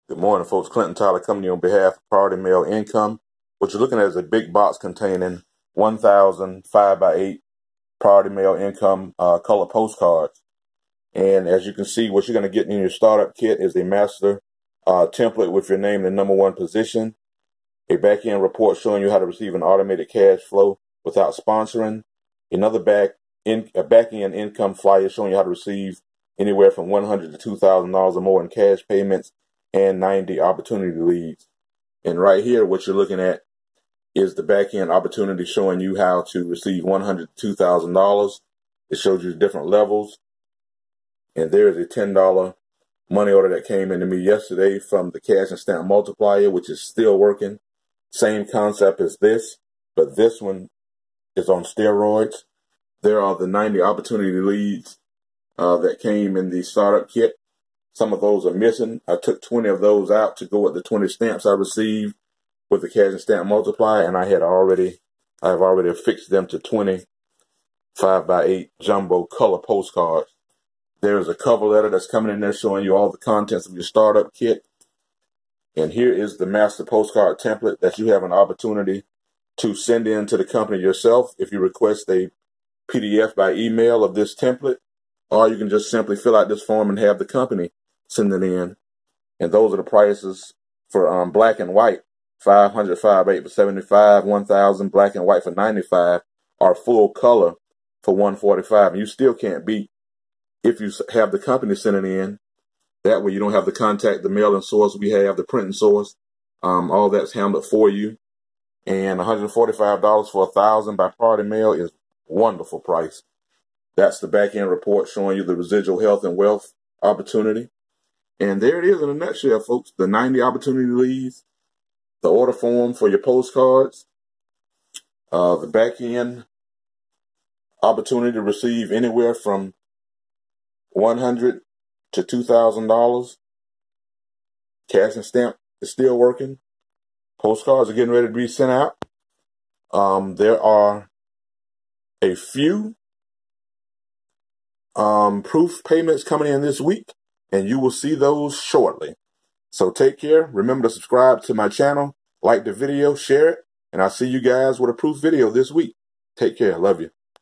Good morning, folks. Clinton Tyler coming to you on behalf of Priority Mail Income. What you're looking at is a big box containing 1,000 5x8 Priority Mail Income color postcards. And as you can see, what you're going to get in your startup kit is a master template with your name in the #1 position, a back-end report showing you how to receive an automated cash flow without sponsoring, another back-end income flyer showing you how to receive anywhere from $100 to $2,000 or more in cash payments, and 90 opportunity leads. And right here, what you're looking at is the back-end opportunity showing you how to receive $100 to $2,000. It shows you different levels. And there is a $10 money order that came into me yesterday from the cash and stamp multiplier, which is still working. Same concept as this, but this one is on steroids. There are the 90 opportunity leads that came in the startup kit. Some of those are missing. I took 20 of those out to go with the 20 stamps I received with the cash and stamp multiplier, and I have already affixed them to 20 5x8 jumbo color postcards. There's a cover letter that's coming in there showing you all the contents of your startup kit. And here is the master postcard template that you have an opportunity to send in to the company yourself if you request a PDF by email of this template, or you can just simply fill out this form and have the company send it in. And those are the prices for black and white. 500 5x8 for $75, 1,000 black and white for $95, or full color for $145. And you still can't beat if you have the company send it in. That way you don't have to contact the mailing source. We have the printing source. All that's handled for you. And $145 for 1,000 by Priority Mail is a wonderful price. That's the back-end report showing you the residual health and wealth opportunity. And there it is in a nutshell, folks. The 90 opportunity leads, the order form for your postcards, the back-end opportunity to receive anywhere from $100 to $2,000. Cash and stamp is still working. Postcards are getting ready to be sent out. There are a few proof payments coming in this week, and you will see those shortly. So take care. Remember to subscribe to my channel, like the video, share it, and I'll see you guys with a proof video this week. Take care. Love you.